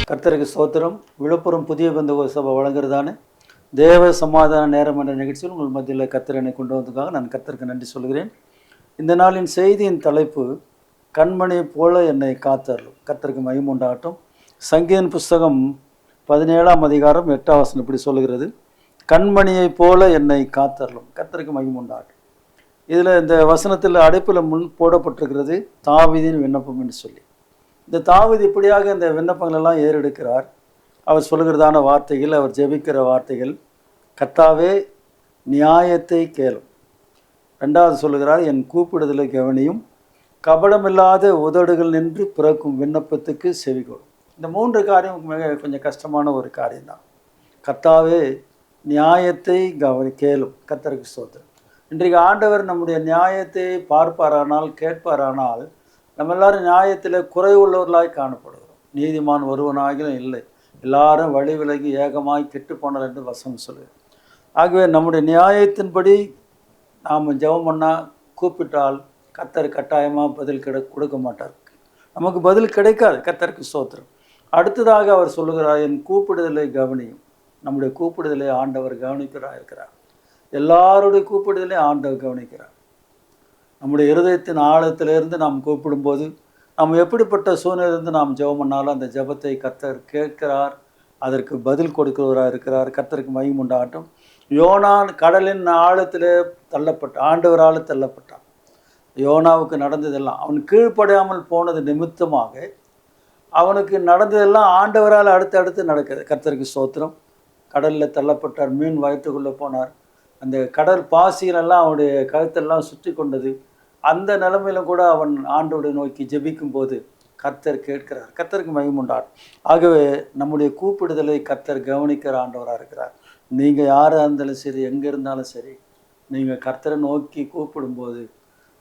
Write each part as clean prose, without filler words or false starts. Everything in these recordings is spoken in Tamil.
கர்த்தருக்கு ஸ்தோத்திரம். விழுப்புரம் புதிய பெந்தகோஸ்து சபை வழங்குறதான தேவ சமாதான நேரம் என்ற நிகழ்ச்சியில் உங்கள் மத்தியில் கர்த்தர் என்னை கொண்டு வந்ததுக்காக நான் கர்த்தருக்கு நன்றி சொல்கிறேன். இந்த நாளின் செய்தியின் தலைப்பு கண்மணி போல என்னை காத்தருளும். கர்த்தருக்கு மகிமை உண்டாகட்டும். சங்கீதம் புஸ்தகம் 17ஆம் அதிகாரம் 8ஆம் வசனம் இப்படி சொல்லுகிறது, கண்மணியை போல என்னை காத்தருளும். கர்த்தருக்கு மகிமை உண்டாகட்டும். இதில் இந்த வசனத்தில் அடைப்பில் முன் போடப்பட்டிருக்கிறது தாவீதின் விண்ணப்பம் என்று சொல்லி. இந்த தாவீது இப்படியாக இந்த விண்ணப்பங்களெல்லாம் ஏறெடுக்கிறார். அவர் சொல்லுகிறதான வார்த்தைகள், அவர் ஜெபிக்கிற வார்த்தைகள், கர்த்தாவே நியாயத்தை கேளும். ரெண்டாவது சொல்லுகிறார், என் கூப்பிடுதலை கவனியும், கபடமில்லாத உதடுகள் நின்று பிறக்கும் விண்ணப்பத்துக்கு செவிகொடும். இந்த மூன்று காரியம் மிக கொஞ்சம் கஷ்டமான ஒரு காரியம்தான். கர்த்தாவே நியாயத்தை கேளும். கர்த்தருக்கு ஸ்தோத்திரம். இன்றைக்கு ஆண்டவர் நம்முடைய நியாயத்தை பார்ப்பாரானால், கேட்பாரானால், நம்ம எல்லாரும் நியாயத்தில் குறைவுள்ளவர்களாய் காணப்படுகிறோம். நீதிமான் ஒருவனாகிலும் இல்லை, எல்லாரும் வழி விலகி ஏகமாய் கெட்டு போனார் என்று வசனம் சொல்லுது. ஆகவே நம்முடைய நியாயத்தின்படி நாம் ஜெபம் பண்ணால், கூப்பிட்டால் கர்த்தர் கட்டாயமாக பதில் கொடுக்க மாட்டார். நமக்கு பதில் கிடைக்காது. கர்த்தருக்கு ஸ்தோத்திரம். அடுத்ததாக அவர் சொல்லுகிறார், என் கூப்பிடுதலை கவனியும். நம்முடைய கூப்பிடுதலை ஆண்டவர் கவனிக்கிறார் இருக்கிறார். எல்லாருடைய கூப்பிடுதலை ஆண்டவர் கவனிக்கிறார். நம்முடைய இருதயத்தின் ஆழத்திலிருந்து நாம் கூப்பிடும்போது, நம்ம எப்படிப்பட்ட சூழ்நிலையிலிருந்து நாம் ஜெபம் பண்ணாலும் அந்த ஜெபத்தை கர்த்தர் கேட்கிறார், அதற்கு பதில் கொடுக்கிறவராக இருக்கிறார். கர்த்தருக்கு மகிமை உண்டாகட்டும். யோனான் கடலின் ஆழத்தில் ஆண்டவரால் தள்ளப்பட்டான். யோனாவுக்கு நடந்ததெல்லாம் அவன் கீழ்ப்படையாமல் போனது நிமித்தமாக அவனுக்கு நடந்ததெல்லாம் ஆண்டவரால் அடுத்து நடக்குது. கர்த்தருக்கு ஸ்தோத்திரம். கடலில் தள்ளப்பட்டார், மீன் வயிற்றுக்குள்ளே போனார், அந்த கடல் பாசிகளெல்லாம் அவனுடைய கழுத்தெல்லாம் சுற்றி கொண்டது. அந்த நிலைமையிலும் கூட அவன் ஆண்டவரை நோக்கி ஜெபிக்கும் போது கர்த்தர் கேட்கிறார். கர்த்தருக்கு மகிமை உண்டாகும். ஆகவே நம்முடைய கூப்பிடுதலை கர்த்தர் கவனிக்கிற ஆண்டவராக இருக்கிறார். நீங்கள் யாராக இருந்தாலும் சரி, எங்கே இருந்தாலும் சரி, நீங்கள் கர்த்தரை நோக்கி கூப்பிடும்போது,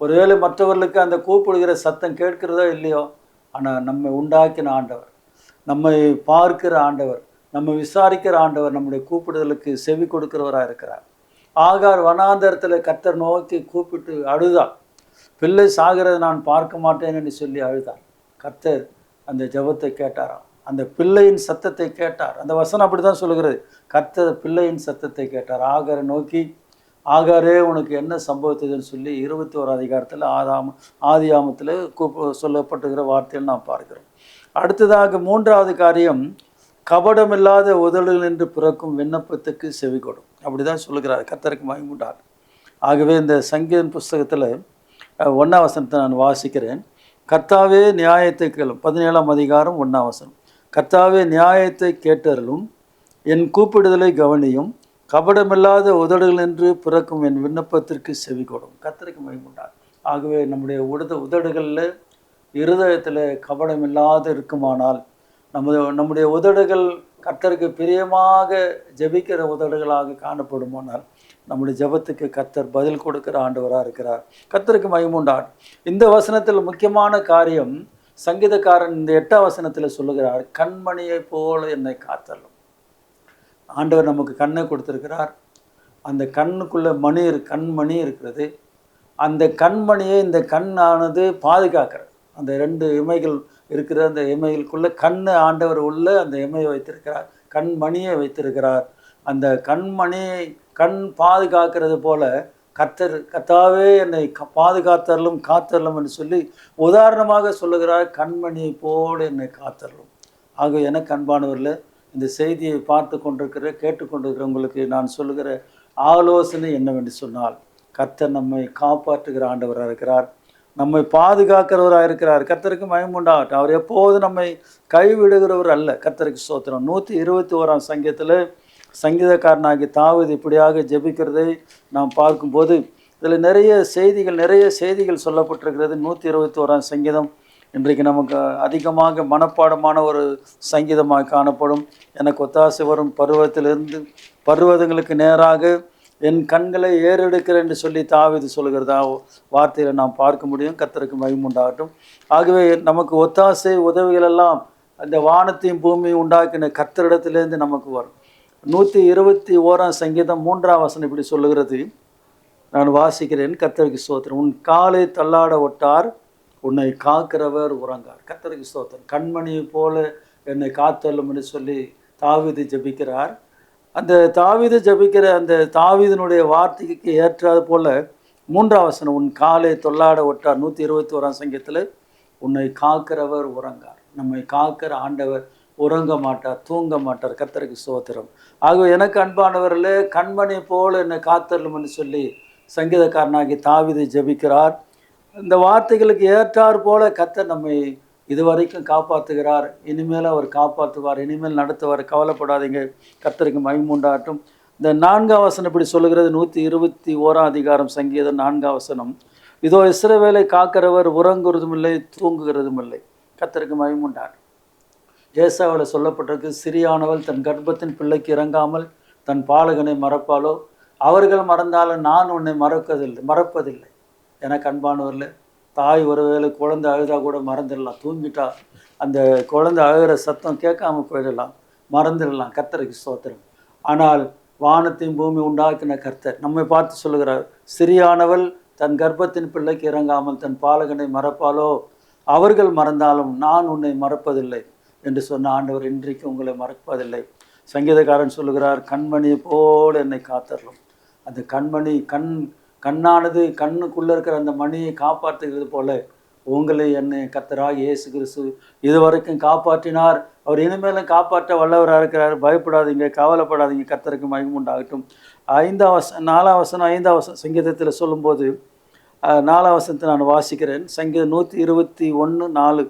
ஒருவேளை மற்றவர்களுக்கு அந்த கூப்பிடுகிற சத்தம் கேட்கிறதோ இல்லையோ, ஆனால் நம்மை உண்டாக்கின ஆண்டவர், நம்மை பார்க்கிற ஆண்டவர், நம்ம விசாரிக்கிற ஆண்டவர் நம்முடைய கூப்பிடுதலுக்கு செவி கொடுக்கிறவராக இருக்கிறார். ஆகார் வனாந்தரத்தில் கர்த்தர் நோக்கி கூப்பிட்டு அழுதாள். பிள்ளை சாகிறதை நான் பார்க்க மாட்டேன் என்று சொல்லி அழுதாள். கர்த்தர் அந்த ஜெபத்தை கேட்டாராம், அந்த பிள்ளையின் சத்தத்தை கேட்டார். அந்த வசனம் அப்படி தான் சொல்லுகிறது, கர்த்தர் பிள்ளையின் சத்தத்தை கேட்டார். ஆகாரை நோக்கி, ஆகாரே உனக்கு என்ன சம்பவித்ததுன்னு சொல்லி 21ஆம் அதிகாரத்தில் ஆதியாமத்தில் சொல்லப்பட்டுகிற வார்த்தையில் நாம் பார்க்கிறோம். அடுத்ததாக மூன்றாவது காரியம், கபடமில்லாத உதடுகள் என்று பிறக்கும் விண்ணப்பத்துக்கு செவி கொடும். அப்படி தான் சொல்லுகிறார். கர்த்தருக்கு மகிமை உண்டாகும். ஆகவே இந்த சங்கீதம் புஸ்தகத்தில் 1ஆம் வசனத்தை நான் வாசிக்கிறேன். கர்த்தாவே நியாயத்தை கேளும். 17ஆம் அதிகாரம் 1ஆம் வசனம். கர்த்தாவே நியாயத்தை கேட்டருளும், என் கூப்பிடுதலை கவனியும், கபடமில்லாத உதடுகள் என்று பிறக்கும் என் விண்ணப்பத்திற்கு செவி கொடும். கர்த்தருக்கு மகிமை உண்டாகும். ஆகவே நம்முடைய உதடுகளில், இருதயத்தில் கபடமில்லாத இருக்குமானால், நம்முடைய உதடுகள் கர்த்தருக்கு பிரியமாக ஜெபிக்கிற உதடுகளாக காணப்படுமானால், நம்முடைய ஜெபத்துக்கு கர்த்தர் பதில் கொடுக்கிற ஆண்டவராக இருக்கிறார். கர்த்தருக்கு மகிமை உண்டாகும். இந்த வசனத்தில் முக்கியமான காரியம், சங்கீதக்காரன் இந்த 8ஆம் வசனத்தில் சொல்லுகிறார், கண்மணியை போல என்னை காத்தருளும். ஆண்டவர் நமக்கு கண்ணை கொடுத்திருக்கிறார். அந்த கண்ணுக்குள்ளே கண்மணி இருக்கிறது. அந்த கண்மணியை இந்த கண்ணானது பாதுகாக்கிறது. அந்த 2 இமைகள் இருக்கிற அந்த இமைகளுக்குள்ளே ஆண்டவர் உள்ள அந்த இமையை வைத்திருக்கிறார், கண்மணியை வைத்திருக்கிறார். அந்த கண்மணியை பாதுகாக்கிறது போல கர்த்தாவே என்னை பாதுகாத்தரலும் காத்தரலும் என்று சொல்லி உதாரணமாக சொல்லுகிறார், கண்மணியை போல என்னை காத்தரலும். ஆக எனக்கு அன்பானவரில், இந்த செய்தியை பார்த்து கொண்டிருக்கிற கேட்டுக்கொண்டிருக்கிற உங்களுக்கு நான் சொல்லுகிற ஆலோசனை என்னவென்று சொன்னால், கர்த்தர் நம்மை காப்பாற்றுகிற ஆண்டவராக இருக்கிறார், நம்மை பாதுகாக்கிறவராக இருக்கிறார். கர்த்தருக்கு மகிமை உண்டாகட்டும். அவர் எப்போது நம்மை கைவிடுகிறவர் அல்ல. கர்த்தருக்கு ஸ்தோத்திரம். 121ஆம் சங்கீதத்தில் சங்கீதக்காரனாகி தாவீது இப்படியாக ஜெபிக்கிறதை நாம் பார்க்கும்போது, இதில் நிறைய செய்திகள் சொல்லப்பட்டிருக்கிறது. 121ஆம் சங்கீதம் இன்றைக்கு நமக்கு அதிகமாக மனப்பாடமான ஒரு சங்கீதமாக காணப்படும். எனக்கு ஒத்தாசை வரும் பருவதங்களுக்கு நேராக என் கண்களை ஏறெடுக்கிறேன் என்று சொல்லி தாவீது சொல்லுகிறதா வார்த்தையில் நாம் பார்க்க முடியும். கர்த்தருக்கு மகிமை உண்டாகட்டும். ஆகவே நமக்கு ஒத்தாசை உதவிகளெல்லாம் அந்த வானத்தையும் பூமியும் உண்டாக்கின கர்த்தரிடத்திலேருந்து நமக்கு வரும். 121ஆம் சங்கீதம் 3ஆம் வசனம் இப்படி சொல்லுகிறது, நான் வாசிக்கிறேன். கர்த்தருக்கு ஸ்தோத்திரம். உன் காலை தள்ளாட ஒட்டார், உன்னை காக்கிறவர் உறங்கார். கர்த்தருக்கு ஸ்தோத்திரம். கண்மணியை போல என்னை காத்தள்ளும் என்று சொல்லி தாவீது ஜெபிக்கிறார். அந்த தாவீது ஜெபிக்கிற அந்த தாவீதினுடைய வார்த்தைக்கு ஏற்றாது போல 3ஆம் வசனம், உன் காலை தொல்லாட ஒட்டார். 121ஆம் சங்கீதத்தில் உன்னை காக்கிறவர் உறங்கார். நம்மை காக்கிற ஆண்டவர் உறங்க மாட்டார், தூங்க மாட்டார். கர்த்தருக்கு ஸ்தோத்திரம். ஆகவே எனக்கு அன்பானவர்களே, கண்மணி போல என்னை காத்தள்ளும்னு சொல்லி சங்கீதக்காரனாகி தாவீது ஜெபிக்கிறார். இந்த வார்த்தைகளுக்கு ஏற்றார் போல கர்த்தர் நம்மை இதுவரைக்கும் காப்பாற்றுகிறார். இனிமேல் அவர் காப்பாற்றுவார், இனிமேல் நடத்துவார். கவலைப்படாதீங்க. கர்த்தருக்கு மகிமை உண்டாகட்டும். இந்த 4ஆம் வசனம் இப்படி சொல்லுகிறது. 121ஆம் அதிகாரம் சங்கீதம் 4ஆம் வசனம், இதோ இஸ்ரவேலை காக்கிறவர் உறங்குறதும் இல்லை, தூங்குகிறதும் இல்லை. கர்த்தருக்கு மகிமை உண்டாகட்டும். ஏசாவில் சொல்லப்பட்டிருக்கு, சிறியானவள் தன் கர்ப்பத்தின் பிள்ளைக்கு இறங்காமல் தன் பாலகனை மறப்பாலோ, அவர்கள் மறந்தாலும் நான் உன்னை மறப்பதில்லை. எனக்கு அன்பானவரில், தாய் ஒருவேளை குழந்தை அழுதா கூட மறந்துடலாம், தூங்கிட்டா அந்த குழந்தை அழுகிற சத்தம் கேட்காம போயிடலாம், மறந்துடலாம். கர்த்தருக்கு ஸ்தோத்திரம். ஆனால் வானத்தையும் பூமி உண்டாக்கின கர்த்தர் நம்மை பார்த்து சொல்லுகிறார், சிறியானவள் தன் கர்ப்பத்தின் பிள்ளைக்கு இறங்காமல் தன் பாலகனை மறப்பாலோ, அவர்கள் மறந்தாலும் நான் உன்னை மறப்பதில்லை என்று சொன்ன ஆண்டவர் இன்றைக்கு உங்களை மறப்பதில்லை. சங்கீதக்காரன் சொல்லுகிறார், கண்மணியை போல என்னை காத்தரலும். அந்த கண்மணி கண்ணானது கண்ணுக்குள்ளே இருக்கிற அந்த மணியை காப்பாற்றுகிறது போல உங்களை என்னை கர்த்தராகிய இயேசு கிறிஸ்து இதுவரைக்கும் காப்பாற்றினார். அவர் இனிமேலும் காப்பாற்ற வல்லவராக இருக்கிறார். பயப்படாதீங்க, கவலைப்படாதீங்க. கர்த்தருக்கு மகிமை உண்டாகட்டும். 4ஆம் வசனம் 5ஆம் வசனம் சங்கீதத்தில் சொல்லும்போது 4ஆம் வசனத்தை நான் வாசிக்கிறேன். சங்கீதம் 121:4,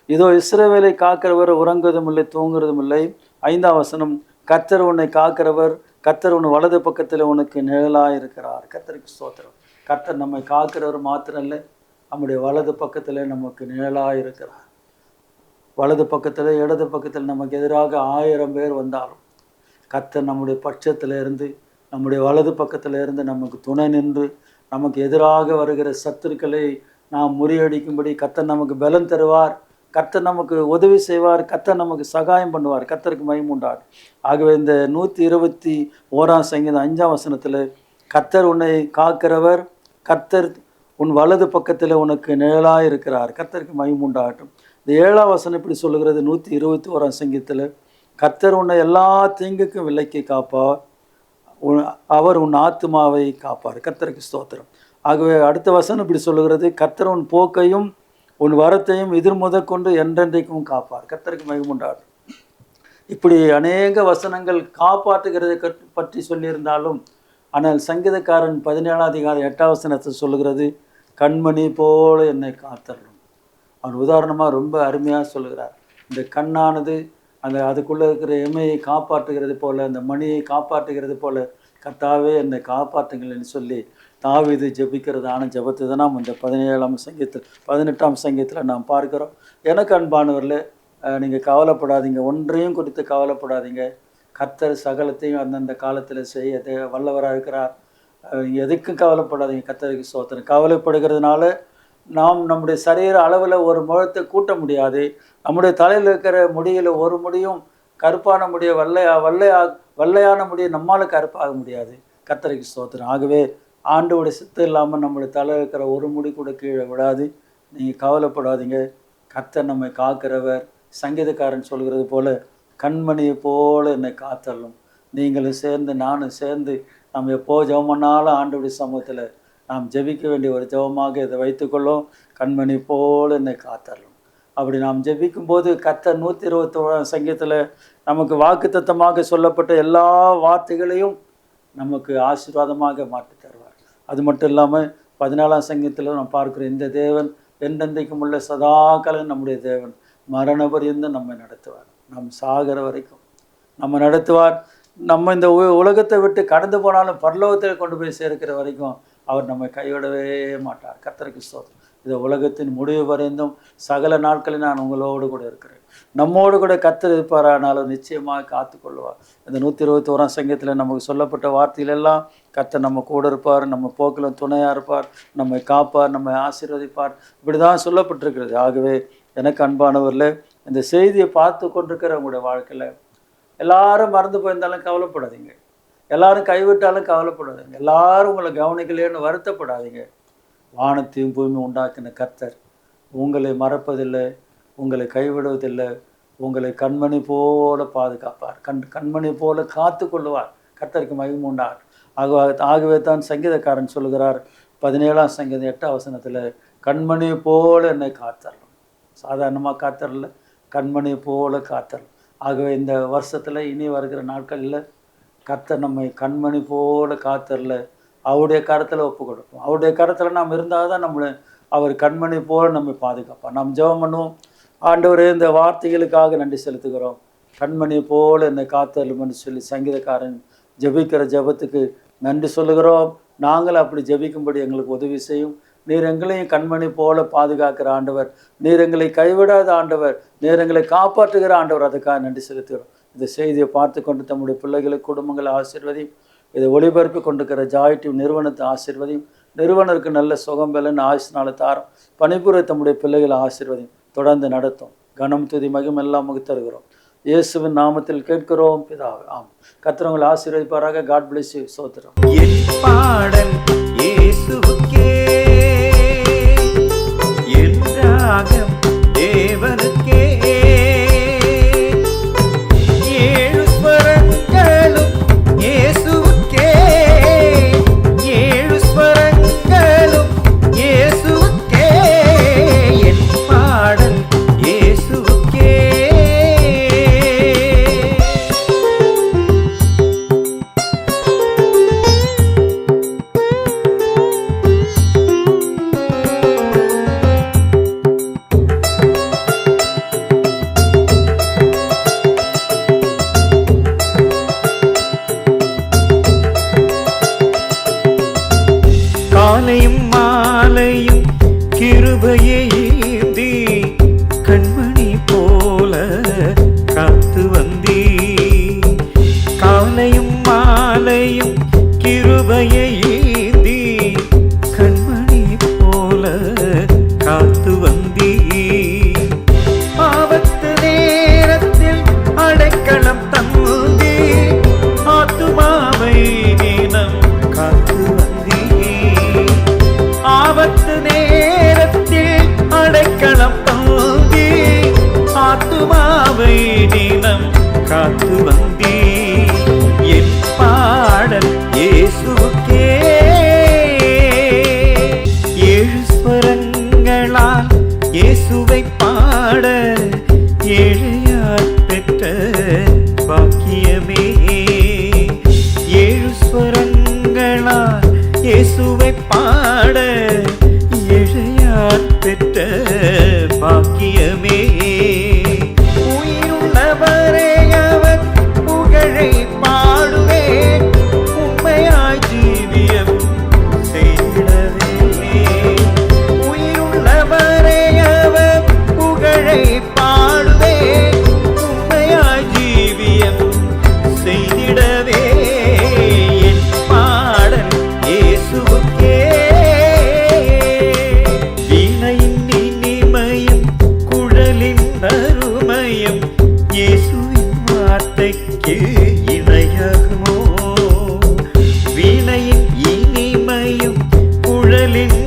இதோ இஸ்ரவேலை காக்கிறவர் உறங்குவதும் இல்லை, தூங்குறதும் இல்லை. 5ஆம் வசனம், கர்த்தர் உன்னை காக்கிறவர், கர்த்தர் உன் வலது பக்கத்தில் உனக்கு நிழலாக இருக்கிறார். கர்த்தருக்கு ஸ்தோத்திரம். கர்த்தர் நம்மை காக்கிறவர் மாத்திரம் இல்லை, நம்முடைய வலது பக்கத்தில் நமக்கு நிழலாக இருக்கிறார். வலது பக்கத்தில் இடது பக்கத்தில் நமக்கு எதிராக 1000 பேர் வந்தாலும் கர்த்தர் நம்முடைய பட்சத்தில் இருந்து, நம்முடைய வலது பக்கத்தில் இருந்து நமக்கு துணை நின்று, நமக்கு எதிராக வருகிற சத்துருக்களை நாம் முறியடிக்கும்படி கர்த்தர் நமக்கு பலன் தருவார். கர்த்தர் நமக்கு உதவி செய்வார். கர்த்தர் நமக்கு சகாயம் பண்ணுவார். கர்த்தருக்கு மகிமை உண்டாகும். ஆகவே இந்த 121ஆம் சங்கீதம் 5ஆம் வசனத்தில், கர்த்தர் உன்னை காக்கிறவர், கர்த்தர் உன் வலது பக்கத்தில் உனக்கு நிழலாக இருக்கிறார். கர்த்தருக்கு மகிமை உண்டாகட்டும். இந்த 7ஆம் வசனம் இப்படி சொல்லுகிறது. 121ஆம் சங்கீதத்தில், கர்த்தர் உன்னை எல்லா தீங்குக்கும் விலக்கி காப்பார், அவர் உன் ஆத்துமாவை காப்பார். கர்த்தருக்கு ஸ்தோத்திரம். ஆகவே அடுத்த வசனம் இப்படி சொல்லுகிறது, கர்த்தர் உன் போக்கையும் உன் வரத்தையும் எதிர்முதற்கொண்டு என்றென்றைக்கும் காப்பார். கர்த்தருக்கு மகிமை உண்டாகட்டும். இப்படி அநேக வசனங்கள் காப்பாற்றுகிறதை பற்றி சொல்லியிருந்தாலும், ஆனால் சங்கீதக்காரன் 17ஆம் அதிகாரம் 8ஆம் வசனத்தை சொல்லுகிறது, கண்மணி போல என்னை காத்தரலும். அவன் உதாரணமாக ரொம்ப அருமையாக சொல்லுகிறார். இந்த கண்ணானது அதுக்குள்ளே இருக்கிற எமையை காப்பாற்றுகிறது போல, அந்த மணியை காப்பாற்றுகிறது போல, கர்த்தாவே என்னை காப்பாற்றுங்கள்னு சொல்லி தாவீது ஜெபிக்கிறதான ஜெபத்தை தான் நாம் இந்த 17ஆம் சங்கீதத்தில் 18ஆம் சங்கீதத்தில் நாம் பார்க்கிறோம். எனக்கு அன்பானவரில், நீங்கள் கவலைப்படாதீங்க, ஒன்றையும் குறித்து கவலைப்படாதீங்க. கர்த்தர் சகலத்தையும் அந்தந்த காலத்தில் செய்ய வல்லவராக இருக்கிறார். எதுக்கும் கவலைப்படாதீங்க. கர்த்தருக்கு ஸ்தோத்திரம். கவலைப்படுகிறதுனால நாம் நம்முடைய சரீர அளவில் ஒரு முழத்தை கூட்ட முடியாது. நம்முடைய தலையில் இருக்கிற முடியில் ஒரு முடியும் கருப்பான முடிய வெள்ளையான முடிய நம்மளால் கருப்பாக முடியாது. கர்த்தருக்கு ஸ்தோத்திரம். ஆகவே ஆண்டோடைய சித்தம் இல்லாமல் நம்முடைய தலையில் இருக்கிற ஒரு முடி கூட கீழே விடாது. நீங்கள் கவலைப்படாதீங்க. கர்த்தர் நம்மை காக்கிறவர். சங்கீதக்காரன் சொல்கிறது போல, கண்மணியை போல என்னை காத்தள்ளும். நீங்களும் சேர்ந்து நானும் சேர்ந்து நம்ம எப்போ ஜெபம் பண்ணாலும் ஆண்டோடைய சமூகத்தில் நாம் ஜெபிக்க வேண்டிய ஒரு ஜெபமாக இதை வைத்துக்கொள்ளும். கண்மணி போல என்னை காத்தள்ளும். அப்படி நாம் ஜெபிக்கும்போது கர்த்தர் 121ஆம் சங்கீதத்தில் நமக்கு வாக்குத்தத்தமாக சொல்லப்பட்ட எல்லா வார்த்தைகளையும் நமக்கு ஆசீர்வாதமாக மாற்றி தருவார். அது மட்டும் இல்லாமல் 14ஆம் சங்கீதத்தில் நாம் பார்க்குற இந்த தேவன் என்றென்றைக்கும் உள்ள சதாகாலம் நம்முடைய தேவன், மரண பரியந்தம் நம்மை நடத்துவார். நம் சாகிற வரைக்கும் நம்ம நடத்துவார். நம்ம இந்த உலகத்தை விட்டு கடந்து போனாலும் பரலோகத்தில் கொண்டு போய் சேர்க்கிற வரைக்கும் அவர் நம்மை கைவிடவே மாட்டார். கர்த்தருக்கு ஸ்தோத்திரம். இந்த உலகத்தின் முடிவு வரைந்தும் சகல நாட்களில் நான் உங்களோடு கூட இருக்கிறேன். நம்மோடு கூட கர்த்தர் இருப்பாரானாலும் நிச்சயமாக காத்துக்கொள்வார். இந்த 121ஆம் சங்கீதத்தில் நமக்கு சொல்லப்பட்ட வார்த்தைகளெல்லாம் கர்த்தர் நம்ம கூட இருப்பார், நம்ம போக்கிலும் துணையாக இருப்பார், நம்மை காப்பார், நம்மை ஆசீர்வதிப்பார், இப்படி தான் சொல்லப்பட்டிருக்கிறது. ஆகவே எனக்கு அன்பானவரில், இந்த செய்தியை பார்த்து கொண்டிருக்கிற உங்களுடைய வாழ்க்கையில் எல்லாரும் மறந்து போயிருந்தாலும் கவலைப்படாதீங்க, எல்லாரும் கைவிட்டாலும் கவலைப்படாதீங்க, எல்லாரும் உங்களை கவனிக்கலைன்னு வருத்தப்படாதீங்க. வானத்தையும் பூமி உண்டாக்கின கர்த்தர் உங்களை மறப்பதில்லை, உங்களை கைவிடுவதில்லை, உங்களை கண்மணி போல பாதுகாப்பார், கண்மணி போல காத்து கொள்ளுவார். கர்த்தருக்கு மகிமை உண்டார். ஆகவே தான் சங்கீதக்காரன் சொல்லுகிறார் 17ஆம் சங்கீதம் 8ஆம் வசனத்தில், கண்மணி போல என்னை காத்தரலாம். சாதாரணமாக காத்தரல, கண்மணி போல காத்தரலாம். ஆகவே இந்த வருஷத்தில் இனி வருகிற நாட்களில் கர்த்தர் நம்மை கண்மணி போல காத்தரல அவருடைய கரத்தில் ஒப்பு கொடுப்போம். அவருடைய கரத்தில் நாம் இருந்தால் தான் நம்மளை அவர் கண்மணி போல நம்மை பாதுகாப்பார். நாம் ஜெபம் பண்ணுவோம். ஆண்டவரே, இந்த வார்த்தைகளுக்காக நன்றி செலுத்துகிறோம். கண்மணி போல என்னை காத்தரலும்னு சொல்லி சங்கீதக்காரன் ஜெபிக்கிற ஜெபத்துக்கு நன்றி சொல்லுகிறோம். நாங்கள் அப்படி ஜெபிக்கும்படி எங்களுக்கு உதவி செய்யும். நீர் எங்களையும் கண்மணி போல பாதுகாக்கிற ஆண்டவர், நீர் எங்களை கைவிடாத ஆண்டவர், நீர் எங்களை காப்பாற்றுகிற ஆண்டவர். அதுக்காக நன்றி செலுத்துகிறோம். இந்த செய்தியை பார்த்து கொண்டு தம்முடைய பிள்ளைகளை, குடும்பங்களை ஆசீர்வதியும். இதை ஒளிபரப்பி கொண்டிருக்கிற ஜாய் டிவி நிறுவனத்தை ஆசீர்வதியும். நிறுவனருக்கு நல்ல சுகம் பலன் ஆயுஷ்நாள தாரம். பணிபுரிய தம்முடைய பிள்ளைகளை ஆசீர்வதியும். தொடர்ந்து நடத்தும். கனம் துதி மகிமை எல்லாம் தருகிறோம். இயேசுவின் நாமத்தில் கேட்கிறோம் பிதாவே, ஆம். கர்த்தர் உங்களை ஆசீர்வதிப்பாராக. God bless you. சோத்திரம். என் பாடல் இயேசுவுக்கே, என் ராகம் தேவனுக்கே. ஏழு ஸ்வரங்களும் இயேசுவுக்கே, ஏழு ஸ்வரங்களும் இயேசுவுக்கே. என் பாடல் இயேசுவுக்கே. காலையும் மாலையும் கிருபையை ஈந்தி கண்மணி போல காத்து வந்தீ. காலையும் மாலையும் கிருபையை ஈந்தி கண்மணி போல காத்து வந்தீ. ஆபத்து நேரத்தில் அடைக்கலம் தந்தீ, ஆத்துமாவை தினம் காத்து வந்தீ. ஆபத்து நேரத்தில் அடைக்கலம் தந்தீ, ஆத்துமாவை தினம் காத்து வந்தீ. என் பாடல் இயேசுவுக்கே. ஏழு ஸ்வரங்களால் இயேசுவை பாட ஏழையார் பெற்ற பாக்கியமே. ஏழு ஸ்வரங்களால் இயேசுவை பாட ஏழையார் பெற்ற பாக்கியமே. உயிருள்ளவரே அவர் புகழை பாடுவேன், உண்மையாய் ஜீவியம் செய்திடவே. உயிருள்ளவரே அவர் புகழை பாடுவேன், உண்மையாய் ஜீவியம் செய்திடவே. என் பாடல் இயேசுவுக்கே. வீணையின் இனிமையும் குழலின் அருமையும் இயேசுவின் வார்த்தைக்கு இணையாகுமோ. வீணையின் இனிமையும் குழலின்